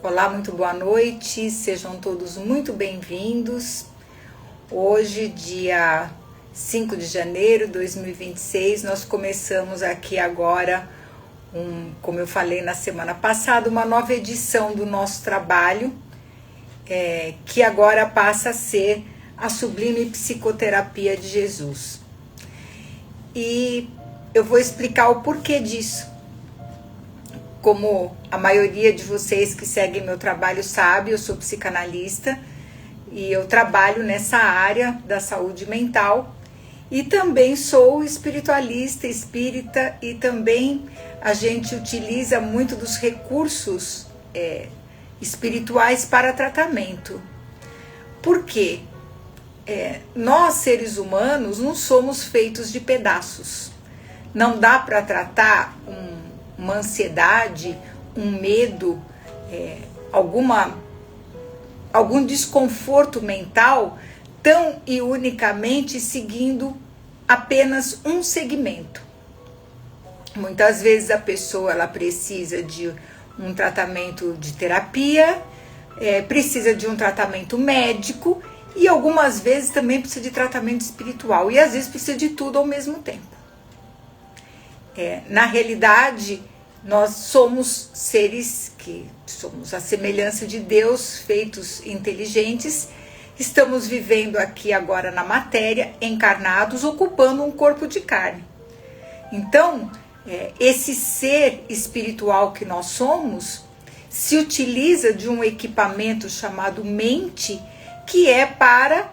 Olá, muito boa noite, sejam todos muito bem-vindos. Hoje, dia 5 de janeiro de 2026, nós começamos aqui agora, como eu falei na semana passada, uma nova edição do nosso trabalho, que agora passa a ser a Sublime Psicoterapia de Jesus. E eu vou explicar o porquê disso. Como a maioria de vocês que seguem meu trabalho sabe, eu sou psicanalista e eu trabalho nessa área da saúde mental e também sou espiritualista, espírita, e também a gente utiliza muito dos recursos espirituais para tratamento. Por quê? Nós, seres humanos, não somos feitos de pedaços. Não dá para tratar uma ansiedade, um medo, algum desconforto mental tão e unicamente seguindo apenas um segmento. Muitas vezes a pessoa ela precisa de um tratamento de terapia, precisa de um tratamento médico e algumas vezes também precisa de tratamento espiritual e às vezes precisa de tudo ao mesmo tempo. Na realidade, nós somos seres que somos a semelhança de Deus, feitos inteligentes, estamos vivendo aqui agora na matéria, encarnados, ocupando um corpo de carne. Então, esse ser espiritual que nós somos, se utiliza de um equipamento chamado mente, que é para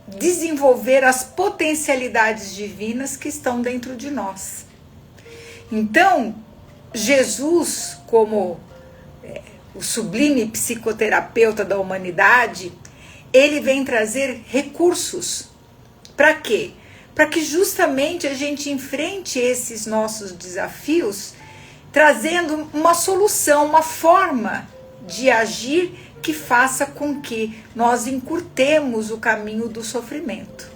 desenvolver as potencialidades divinas que estão dentro de nós. Então, Jesus, como o sublime psicoterapeuta da humanidade, ele vem trazer recursos. Para quê? Para que justamente a gente enfrente esses nossos desafios, trazendo uma solução, uma forma de agir que faça com que nós encurtemos o caminho do sofrimento.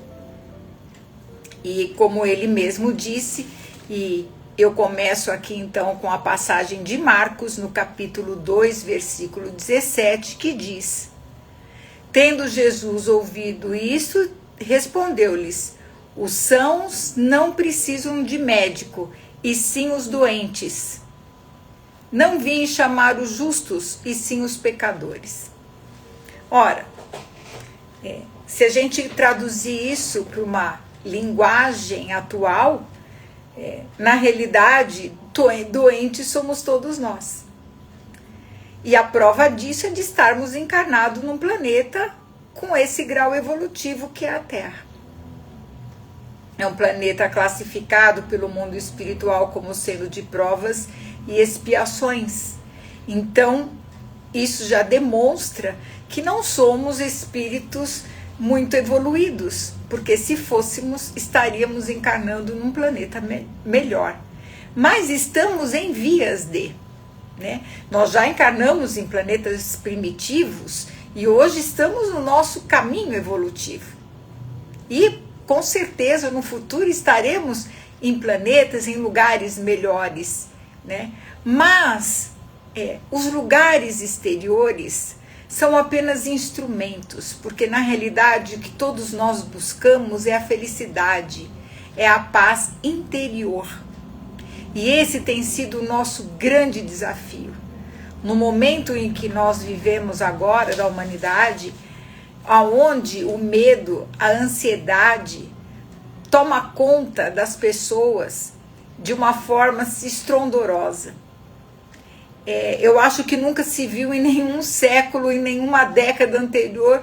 E como ele mesmo disse, eu começo aqui então com a passagem de Marcos, no capítulo 2, versículo 17, que diz: Tendo Jesus ouvido isso, respondeu-lhes: Os sãos não precisam de médico, e sim os doentes. Não vim chamar os justos, e sim os pecadores. Ora, se a gente traduzir isso para uma linguagem atual, na realidade, doentes somos todos nós. E a prova disso é de estarmos encarnados num planeta com esse grau evolutivo que é a Terra. É um planeta classificado pelo mundo espiritual como sendo de provas e expiações. Então, isso já demonstra que não somos espíritos muito evoluídos, porque se fôssemos, estaríamos encarnando num planeta melhor. Mas estamos em vias de, Nós já encarnamos em planetas primitivos e hoje estamos no nosso caminho evolutivo. E com certeza no futuro estaremos em planetas, em lugares melhores, Mas os lugares exteriores são apenas instrumentos, porque na realidade o que todos nós buscamos é a felicidade, é a paz interior. E esse tem sido o nosso grande desafio. No momento em que nós vivemos agora da humanidade, onde o medo, a ansiedade toma conta das pessoas de uma forma estrondorosa. Eu acho que nunca se viu em nenhum século, em nenhuma década anterior,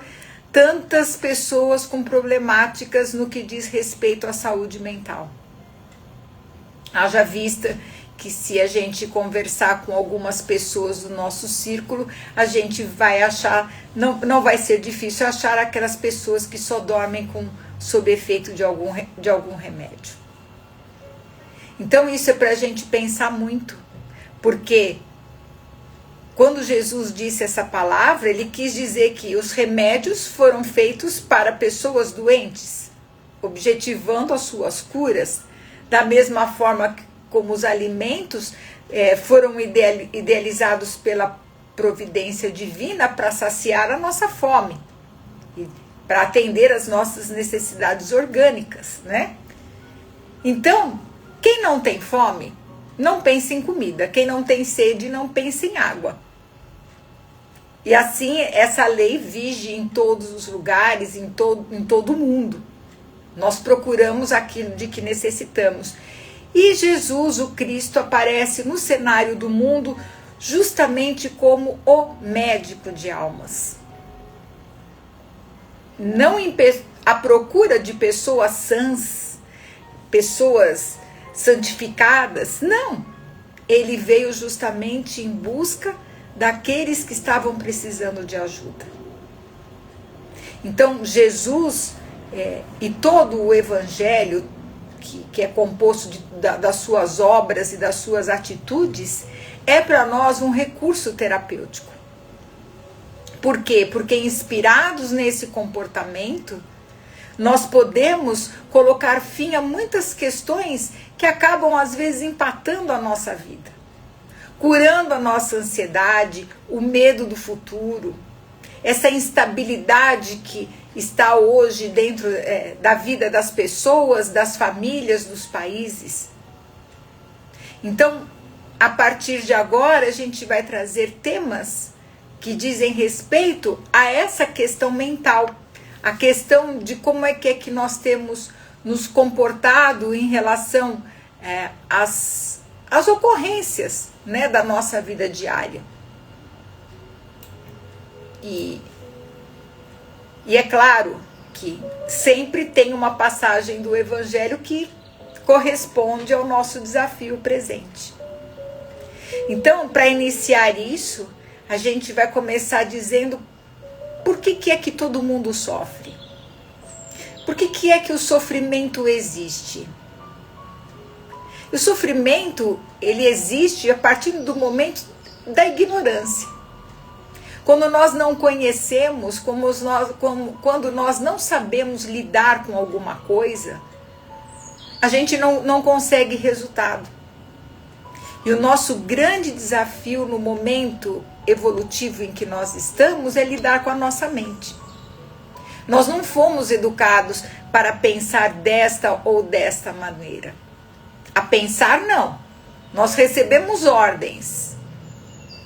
tantas pessoas com problemáticas no que diz respeito à saúde mental. Haja vista que se a gente conversar com algumas pessoas do nosso círculo, a gente vai achar, não vai ser difícil achar aquelas pessoas que só dormem sob efeito de algum remédio. Então isso é para a gente pensar muito, porque quando Jesus disse essa palavra, ele quis dizer que os remédios foram feitos para pessoas doentes, objetivando as suas curas, da mesma forma como os alimentos foram idealizados pela providência divina para saciar a nossa fome, para atender as nossas necessidades orgânicas, né? Então, quem não tem fome, não pensa em comida. Quem não tem sede, não pensa em água. E assim, essa lei vige em todos os lugares, em todo o mundo. Nós procuramos aquilo de que necessitamos. E Jesus, o Cristo, aparece no cenário do mundo justamente como o médico de almas. Não à procura de pessoas sãs, pessoas santificadas, não. Ele veio justamente em busca daqueles que estavam precisando de ajuda. Então, Jesus e todo o Evangelho, que é composto das suas obras e das suas atitudes, é para nós um recurso terapêutico. Por quê? Porque inspirados nesse comportamento, nós podemos colocar fim a muitas questões que acabam às vezes empatando a nossa vida, curando a nossa ansiedade, o medo do futuro, essa instabilidade que está hoje dentro da vida das pessoas, das famílias, dos países. Então, a partir de agora, a gente vai trazer temas que dizem respeito a essa questão mental, a questão de como é que nós temos nos comportado em relação às ocorrências, né, da nossa vida diária. E é claro que sempre tem uma passagem do Evangelho que corresponde ao nosso desafio presente. Então, para iniciar isso, a gente vai começar dizendo por que é que todo mundo sofre? Por que é que o sofrimento existe? O sofrimento, ele existe a partir do momento da ignorância. Quando nós não conhecemos, quando nós não sabemos lidar com alguma coisa, a gente não consegue resultado. E o nosso grande desafio no momento evolutivo em que nós estamos é lidar com a nossa mente. Nós não fomos educados para pensar desta ou desta maneira. A pensar, não. Nós recebemos ordens,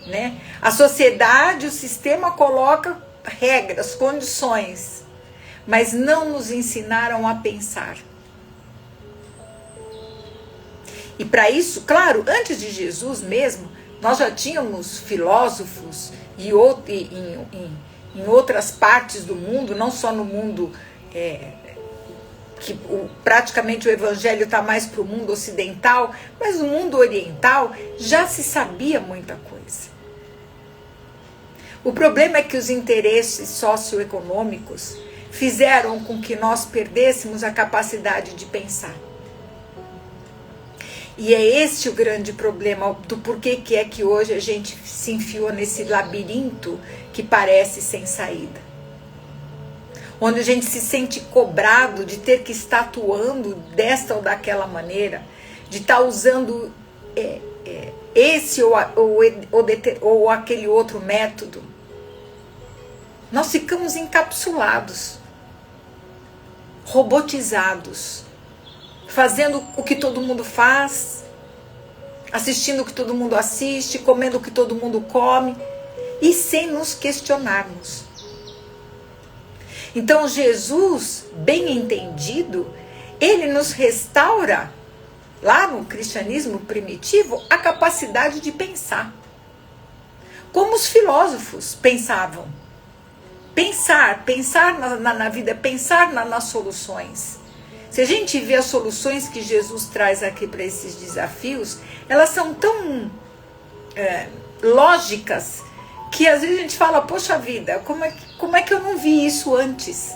né? A sociedade, o sistema coloca regras, condições, mas não nos ensinaram a pensar. E para isso, claro, antes de Jesus mesmo, nós já tínhamos filósofos em outras partes do mundo, não só no mundo que praticamente o Evangelho está mais para o mundo ocidental, mas no mundo oriental já se sabia muita coisa. O problema é que os interesses socioeconômicos fizeram com que nós perdêssemos a capacidade de pensar. E é este o grande problema do porquê que é que hoje a gente se enfiou nesse labirinto que parece sem saída. Onde a gente se sente cobrado de ter que estar atuando desta ou daquela maneira, de estar usando esse ou aquele outro método. Nós ficamos encapsulados, robotizados, fazendo o que todo mundo faz, assistindo o que todo mundo assiste, comendo o que todo mundo come, e sem nos questionarmos. Então Jesus, bem entendido, ele nos restaura, lá no cristianismo primitivo, a capacidade de pensar. Como os filósofos pensavam. Pensar na vida, pensar nas soluções. Se a gente vê as soluções que Jesus traz aqui para esses desafios, elas são tão lógicas que às vezes a gente fala, poxa vida, como é que eu não vi isso antes?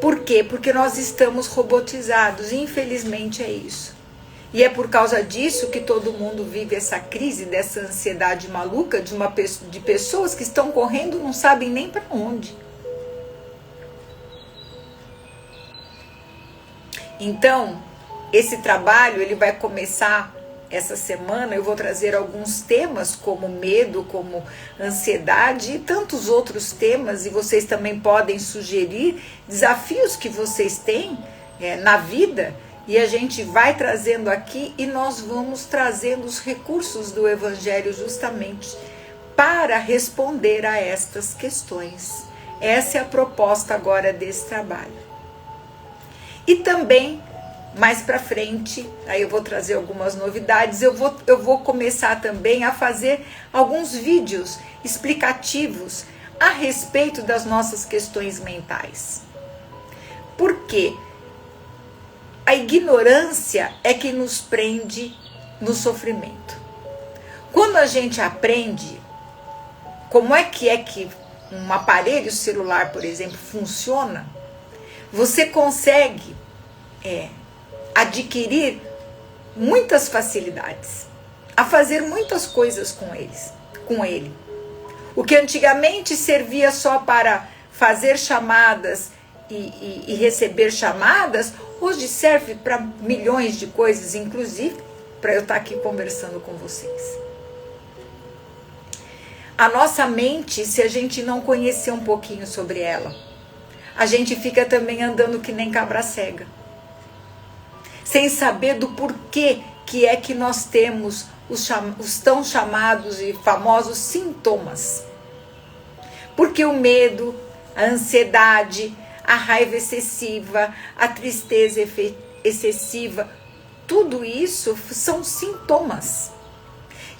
Por quê? Porque nós estamos robotizados, infelizmente é isso. E é por causa disso que todo mundo vive essa crise, dessa ansiedade maluca de pessoas que estão correndo e não sabem nem para onde. Então, esse trabalho ele vai começar essa semana eu vou trazer alguns temas como medo, como ansiedade e tantos outros temas, e vocês também podem sugerir desafios que vocês têm na vida, e a gente vai trazendo aqui e nós vamos trazendo os recursos do Evangelho justamente para responder a estas questões. Essa é a proposta agora desse trabalho. E também, mais para frente, aí eu vou trazer algumas novidades, eu vou começar também a fazer alguns vídeos explicativos a respeito das nossas questões mentais. Por quê? A ignorância é que nos prende no sofrimento. Quando a gente aprende como é que um aparelho celular, por exemplo, funciona, você consegue adquirir muitas facilidades, a fazer muitas coisas com ele. O que antigamente servia só para fazer chamadas e receber chamadas, hoje serve para milhões de coisas, inclusive para eu estar aqui conversando com vocês. A nossa mente, se a gente não conhecer um pouquinho sobre ela, a gente fica também andando que nem cabra cega, sem saber do porquê que é que nós temos os tão chamados e famosos sintomas. Porque o medo, a ansiedade, a raiva excessiva, a tristeza excessiva, tudo isso são sintomas.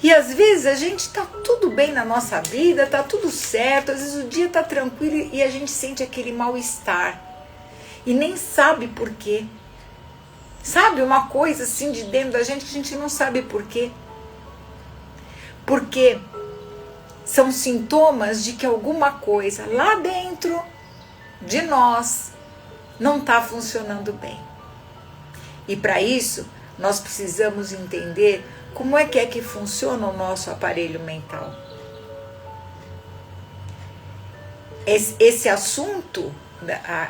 E às vezes a gente está tudo bem na nossa vida, está tudo certo, às vezes o dia está tranquilo e a gente sente aquele mal-estar. E nem sabe por quê. Sabe, uma coisa assim de dentro da gente que a gente não sabe por quê. Porque são sintomas de que alguma coisa lá dentro de nós não está funcionando bem. E para isso, nós precisamos entender como é que funciona o nosso aparelho mental. Esse assunto,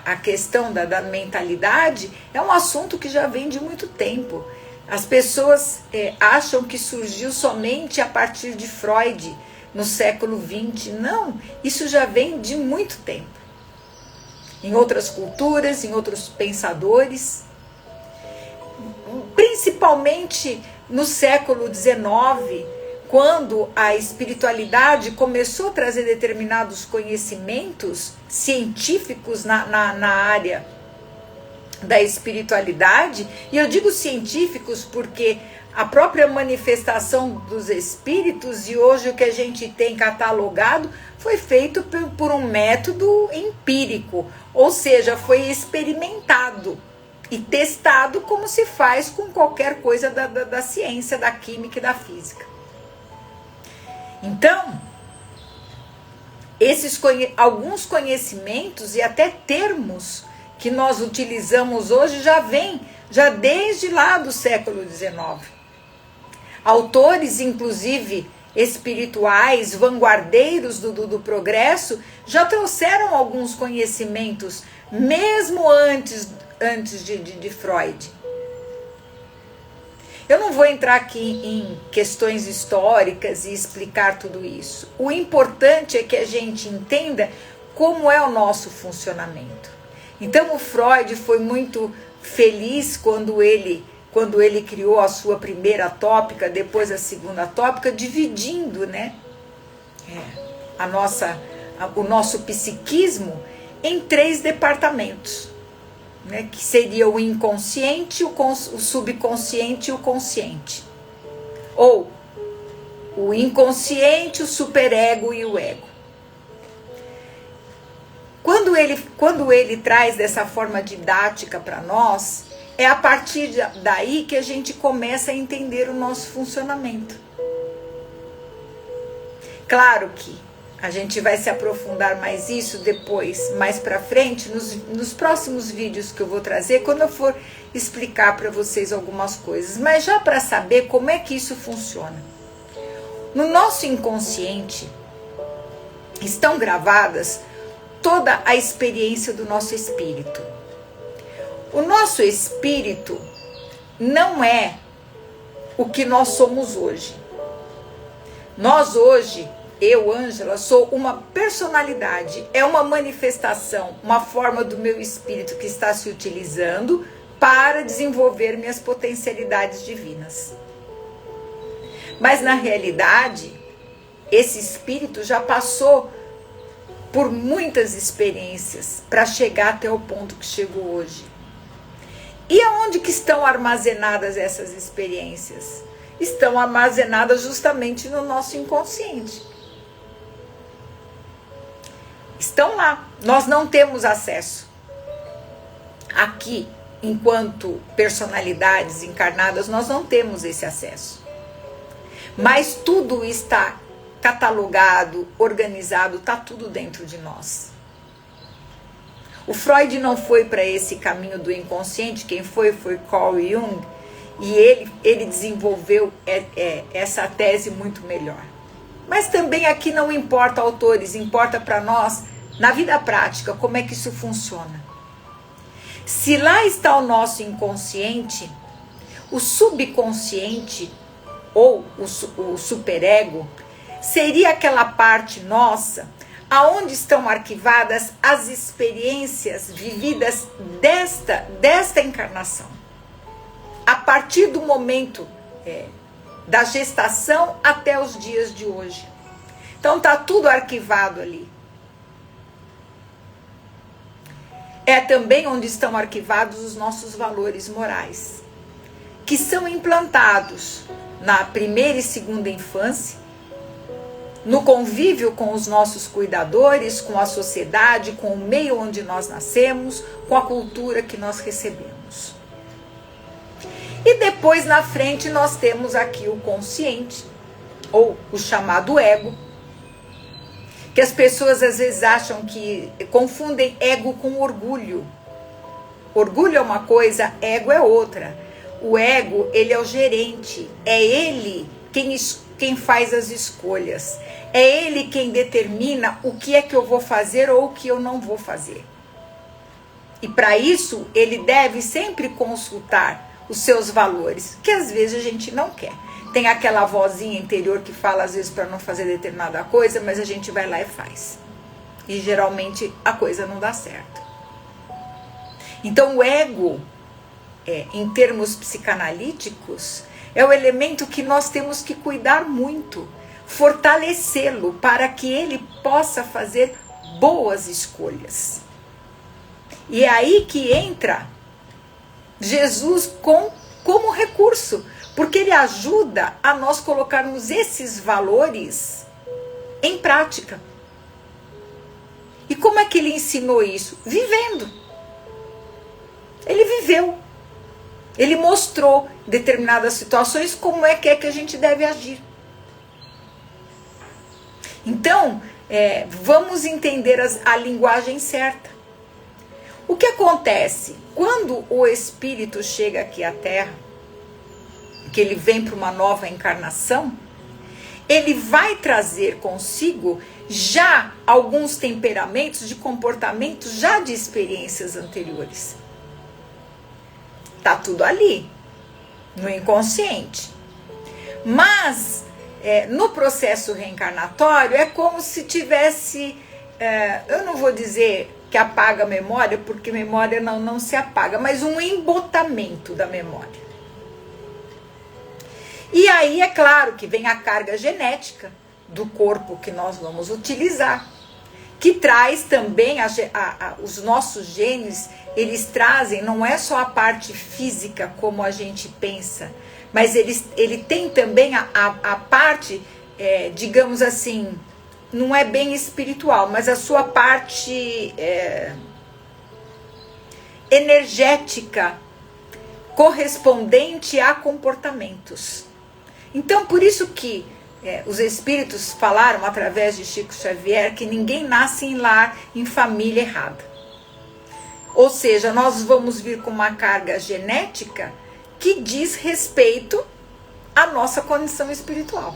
a questão da mentalidade, é um assunto que já vem de muito tempo. As pessoas acham que surgiu somente a partir de Freud, no século XX. Não, isso já vem de muito tempo. Em outras culturas, em outros pensadores, principalmente no século XIX, quando a espiritualidade começou a trazer determinados conhecimentos científicos na área da espiritualidade, e eu digo científicos porque a própria manifestação dos espíritos e hoje o que a gente tem catalogado foi feito por um método empírico, ou seja, foi experimentado e testado como se faz com qualquer coisa da ciência, da química e da física. Então, alguns conhecimentos e até termos que nós utilizamos hoje já desde lá do século XIX. Autores, inclusive espirituais, vanguardeiros do progresso, já trouxeram alguns conhecimentos, mesmo antes de Freud. Eu não vou entrar aqui em questões históricas e explicar tudo isso. O importante é que a gente entenda como é o nosso funcionamento. Então o Freud foi muito feliz quando ele criou a sua primeira tópica, depois a segunda tópica, dividindo, né, o nosso psiquismo em 3 departamentos, né, que seria o inconsciente, o subconsciente e o consciente. Ou o inconsciente, o superego e o ego. Quando ele traz dessa forma didática para nós, é a partir daí que a gente começa a entender o nosso funcionamento. Claro que a gente vai se aprofundar mais isso depois, mais para frente, nos próximos vídeos que eu vou trazer, quando eu for explicar para vocês algumas coisas. Mas já para saber como é que isso funciona. No nosso inconsciente estão gravadas toda a experiência do nosso espírito. O nosso espírito não é o que nós somos hoje. Nós hoje, eu, Ângela, sou uma personalidade, é uma manifestação, uma forma do meu espírito que está se utilizando para desenvolver minhas potencialidades divinas. Mas na realidade, esse espírito já passou por muitas experiências para chegar até o ponto que chegou hoje. E aonde que estão armazenadas essas experiências? Estão armazenadas justamente no nosso inconsciente. Estão lá. Nós não temos acesso. Aqui, enquanto personalidades encarnadas, nós não temos esse acesso. Mas tudo está catalogado, organizado, está tudo dentro de nós. O Freud não foi para esse caminho do inconsciente, quem foi Carl Jung, e ele desenvolveu essa tese muito melhor. Mas também aqui não importa autores, importa para nós, na vida prática, como é que isso funciona. Se lá está o nosso inconsciente, o subconsciente ou o superego seria aquela parte nossa aonde estão arquivadas as experiências vividas desta encarnação. A partir do momento da gestação até os dias de hoje. Então está tudo arquivado ali. É também onde estão arquivados os nossos valores morais, que são implantados na primeira e segunda infância, no convívio com os nossos cuidadores, com a sociedade, com o meio onde nós nascemos, com a cultura que nós recebemos. E depois na frente nós temos aqui o consciente, ou o chamado ego, que as pessoas às vezes acham que confundem ego com orgulho. Orgulho é uma coisa, ego é outra. O ego, ele é o gerente, é ele quem faz as escolhas. É ele quem determina o que é que eu vou fazer ou o que eu não vou fazer. E para isso, ele deve sempre consultar os seus valores, que às vezes a gente não quer. Tem aquela vozinha interior que fala às vezes para não fazer determinada coisa, mas a gente vai lá e faz. E geralmente a coisa não dá certo. Então o ego, em termos psicanalíticos, é o elemento que nós temos que cuidar muito, fortalecê-lo para que ele possa fazer boas escolhas. E é aí que entra Jesus como recurso, porque ele ajuda a nós colocarmos esses valores em prática. E como é que ele ensinou isso? Vivendo. Ele viveu. Ele mostrou em determinadas situações como é que a gente deve agir. Então, vamos entender a linguagem certa. O que acontece? Quando o espírito chega aqui à Terra, que ele vem para uma nova encarnação, ele vai trazer consigo já alguns temperamentos de comportamentos já de experiências anteriores. Tá tudo ali, no inconsciente. Mas, no processo reencarnatório, é como se tivesse, eu não vou dizer que apaga a memória, porque memória não se apaga, mas um embotamento da memória. E aí é claro que vem a carga genética do corpo que nós vamos utilizar, que traz também os nossos genes, eles trazem, não é só a parte física como a gente pensa, mas ele tem também a parte, digamos assim, não é bem espiritual, mas a sua parte energética correspondente a comportamentos. Então, por isso que os espíritos falaram através de Chico Xavier que ninguém nasce em lar, em família errada. Ou seja, nós vamos vir com uma carga genética que diz respeito à nossa condição espiritual.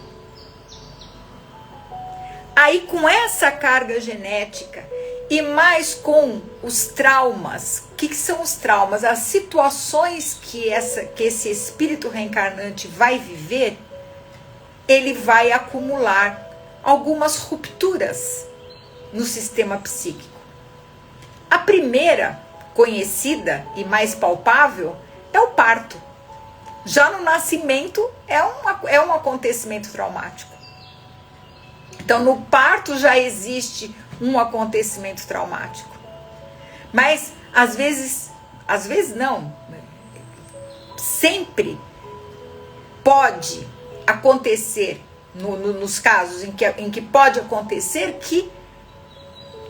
Aí, com essa carga genética e mais com os traumas. O que são os traumas? As situações que esse espírito reencarnante vai viver, ele vai acumular algumas rupturas no sistema psíquico. A primeira, conhecida e mais palpável, é o parto. Já no nascimento é um acontecimento traumático. Então, no parto já existe um acontecimento traumático. Mas, às vezes não, sempre pode acontecer, nos casos em que pode acontecer, que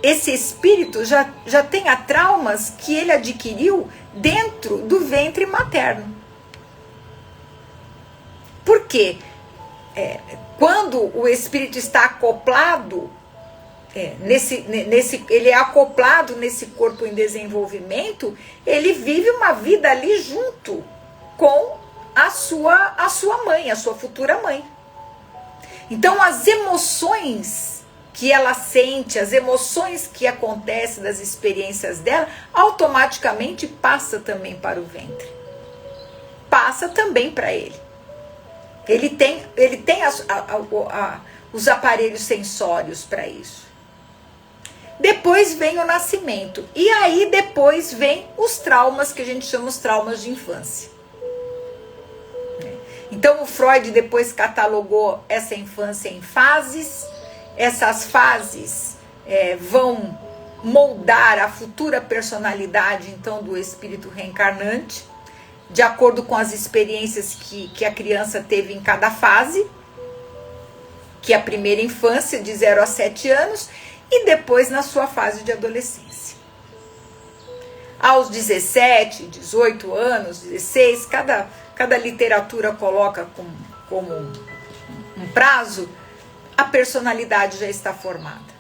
esse espírito já tenha traumas que ele adquiriu dentro do ventre materno. Por quê? Quando o espírito está acoplado, ele é acoplado nesse corpo em desenvolvimento, ele vive uma vida ali junto com a sua mãe, a sua futura mãe. Então, as emoções que ela sente, as emoções que acontecem das experiências dela, automaticamente passa também para o ventre. Passa também para ele. Ele tem os aparelhos sensórios para isso. Depois vem o nascimento. E aí depois vem os traumas, que a gente chama os traumas de infância. Então o Freud depois catalogou essa infância em fases. Essas fases vão moldar a futura personalidade, então, do espírito reencarnante, de acordo com as experiências que a criança teve em cada fase, que é a primeira infância, de 0 a 7 anos, e depois na sua fase de adolescência. Aos 17, 18 anos, 16, cada literatura coloca como um prazo, a personalidade já está formada.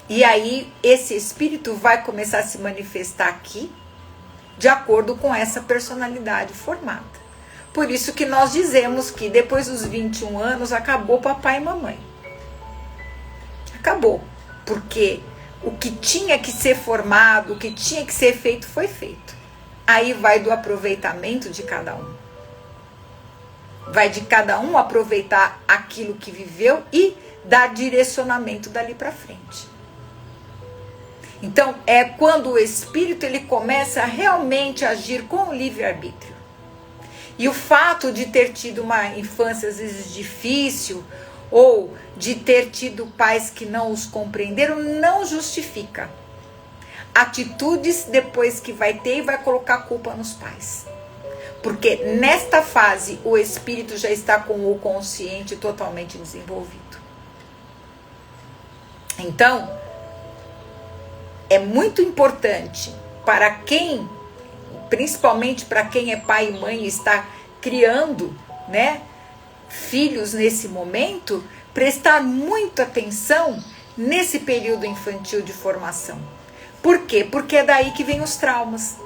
E aí esse espírito vai começar a se manifestar aqui, de acordo com essa personalidade formada. Por isso que nós dizemos que depois dos 21 anos acabou papai e mamãe. Acabou. Porque o que tinha que ser formado, o que tinha que ser feito, foi feito. Aí vai do aproveitamento de cada um. Vai de cada um aproveitar aquilo que viveu e dar direcionamento dali para frente. Então, é quando o espírito ele começa a realmente agir com o livre-arbítrio. E o fato de ter tido uma infância às vezes difícil, ou de ter tido pais que não os compreenderam, não justifica atitudes depois que vai ter e vai colocar a culpa nos pais. Porque nesta fase o espírito já está com o consciente totalmente desenvolvido. Então, é muito importante para quem, principalmente para quem é pai e mãe e está criando, né, filhos nesse momento, prestar muita atenção nesse período infantil de formação. Por quê? Porque é daí que vem os traumas.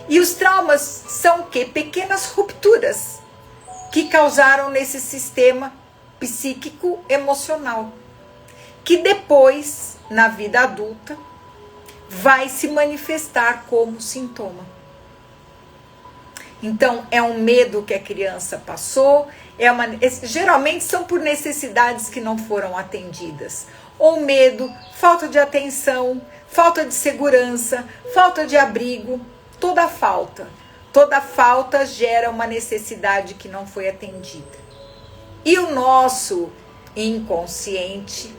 E os traumas são o quê? Pequenas rupturas que causaram nesse sistema psíquico emocional, que depois, na vida adulta, vai se manifestar como sintoma. Então, é um medo que a criança passou, geralmente são por necessidades que não foram atendidas. Ou medo, falta de atenção, falta de segurança, falta de abrigo, toda falta gera uma necessidade que não foi atendida. E o nosso inconsciente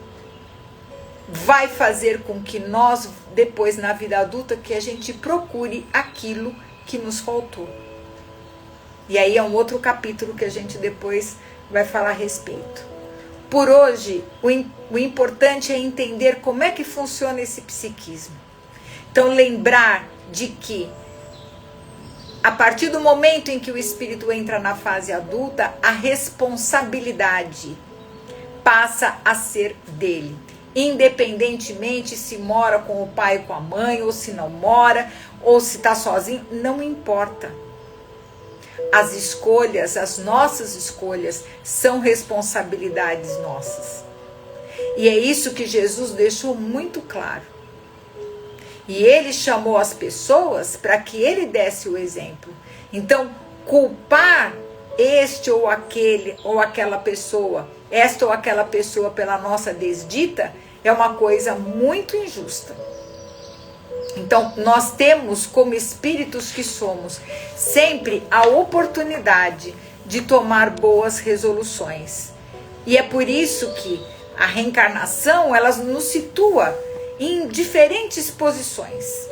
vai fazer com que nós, depois na vida adulta, que a gente procure aquilo que nos faltou. E aí é um outro capítulo que a gente depois vai falar a respeito. Por hoje, o importante é entender como é que funciona esse psiquismo. Então, lembrar de que, a partir do momento em que o espírito entra na fase adulta, a responsabilidade passa a ser dele. Independentemente se mora com o pai e com a mãe, ou se não mora, ou se está sozinho, não importa. As escolhas, as nossas escolhas, são responsabilidades nossas. E é isso que Jesus deixou muito claro. E ele chamou as pessoas para que ele desse o exemplo. Então, culpar este ou aquele ou aquela pessoa, esta ou aquela pessoa pela nossa desdita, é uma coisa muito injusta. Então, nós temos, como espíritos que somos, sempre a oportunidade de tomar boas resoluções. E é por isso que a reencarnação, ela nos situa em diferentes posições.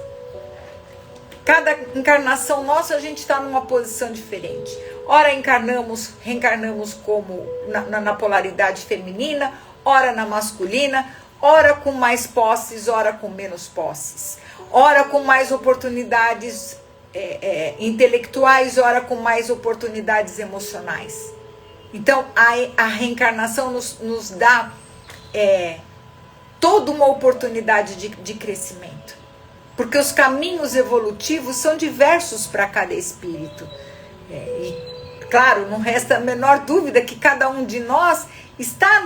Cada encarnação nossa, a gente está numa posição diferente. Ora reencarnamos como na polaridade feminina, ora na masculina, ora com mais posses, ora com menos posses. Ora com mais oportunidades intelectuais, ora com mais oportunidades emocionais. Então, a reencarnação nos dá toda uma oportunidade de crescimento. Porque os caminhos evolutivos são diversos para cada espírito. E, claro, não resta a menor dúvida que cada um de nós está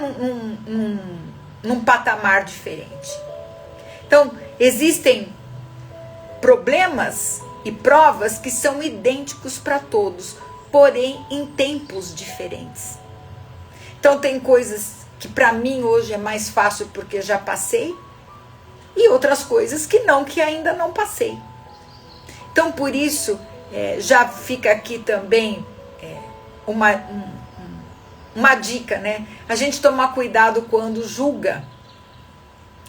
num patamar diferente. Então, existem problemas e provas que são idênticos para todos, porém em tempos diferentes. Então, tem coisas que para mim hoje é mais fácil porque já passei, e outras coisas que ainda não passei. Então, por isso, já fica aqui também uma dica, né? A gente tomar cuidado quando julga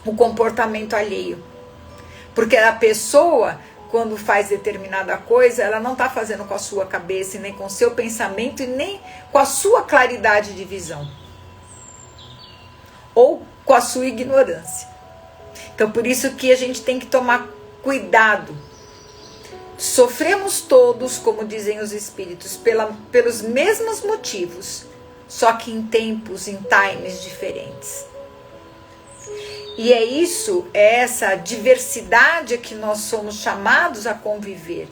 o comportamento alheio. Porque a pessoa, quando faz determinada coisa, ela não está fazendo com a sua cabeça, nem com o seu pensamento, e nem com a sua claridade de visão. Ou com a sua ignorância. Então, por isso que a gente tem que tomar cuidado. Sofremos todos, como dizem os espíritos, pelos mesmos motivos, só que em tempos, em times diferentes. E é essa diversidade que nós somos chamados a conviver,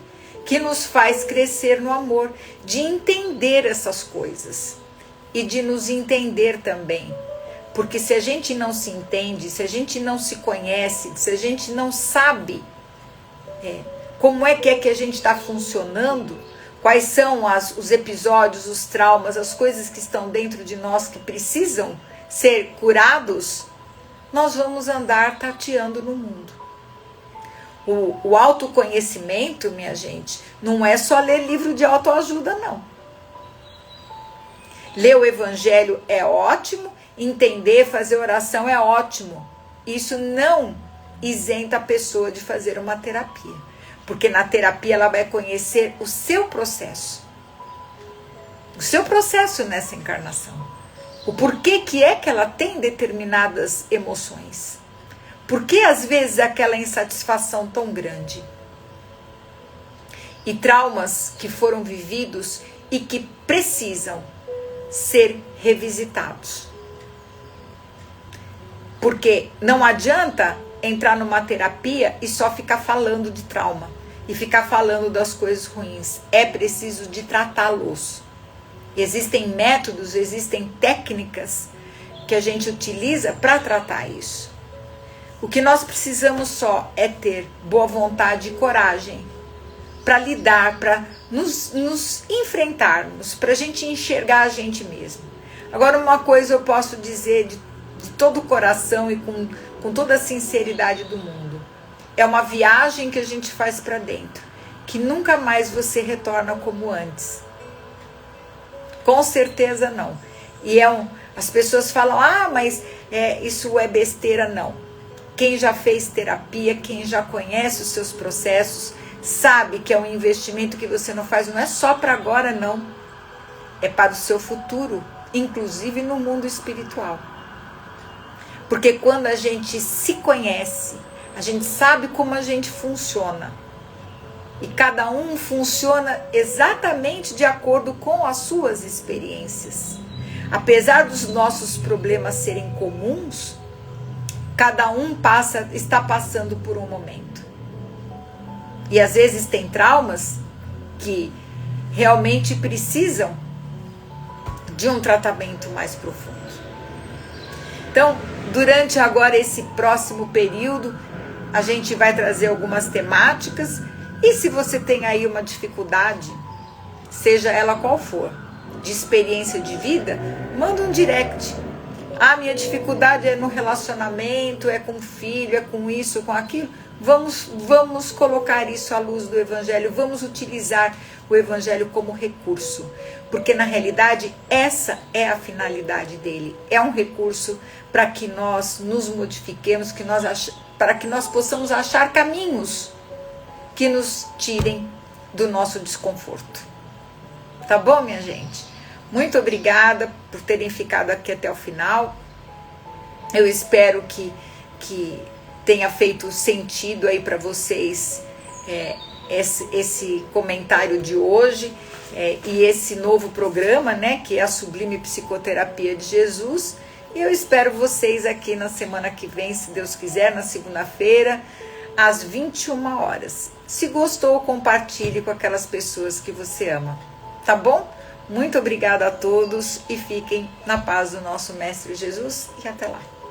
que nos faz crescer no amor, de entender essas coisas e de nos entender também. Porque se a gente não se entende, se a gente não se conhece, se a gente não sabe como é que a gente está funcionando, quais são os episódios, os traumas, as coisas que estão dentro de nós que precisam ser curados, nós vamos andar tateando no mundo. O autoconhecimento, minha gente, não é só ler livro de autoajuda, não. Ler o evangelho é ótimo, entender, fazer oração é ótimo. Isso não isenta a pessoa de fazer uma terapia. Porque na terapia ela vai conhecer o seu processo. O seu processo nessa encarnação. O porquê que ela tem determinadas emoções. Por que às vezes aquela insatisfação tão grande? E traumas que foram vividos e que precisam ser revisitados. Porque não adianta entrar numa terapia e só ficar falando de trauma. E ficar falando das coisas ruins. É preciso de tratá-los. Existem métodos, existem técnicas que a gente utiliza para tratar isso. O que nós precisamos só é ter boa vontade e coragem para lidar, para nos enfrentarmos, para a gente enxergar a gente mesmo. Agora, uma coisa eu posso dizer de todo o coração e com toda a sinceridade do mundo. É uma viagem que a gente faz para dentro, que nunca mais você retorna como antes. Com certeza não. E as pessoas falam, mas isso é besteira, não. Quem já fez terapia, quem já conhece os seus processos, sabe que é um investimento que você não faz, não é só para agora, não. É para o seu futuro, inclusive no mundo espiritual. Porque quando a gente se conhece, a gente sabe como a gente funciona. E cada um funciona exatamente de acordo com as suas experiências. Apesar dos nossos problemas serem comuns, cada um está passando por um momento. E às vezes tem traumas que realmente precisam de um tratamento mais profundo. Então, durante agora esse próximo período, a gente vai trazer algumas temáticas. E se você tem aí uma dificuldade, seja ela qual for, de experiência de vida, manda um direct. Ah, minha dificuldade é no relacionamento, é com o filho, é com isso, com aquilo. Vamos colocar isso à luz do Evangelho, vamos utilizar o Evangelho como recurso. Porque na realidade essa é a finalidade dele. É um recurso para que nós nos modifiquemos, para que nós possamos achar caminhos que nos tirem do nosso desconforto. Tá bom, minha gente? Muito obrigada por terem ficado aqui até o final. Eu espero que tenha feito sentido aí para vocês esse comentário de hoje e esse novo programa, né, que é a Sublime Psicoterapia de Jesus. E eu espero vocês aqui na semana que vem, se Deus quiser, na segunda-feira, às 21 horas. Se gostou, compartilhe com aquelas pessoas que você ama. Tá bom? Muito obrigada a todos e fiquem na paz do nosso Mestre Jesus e até lá.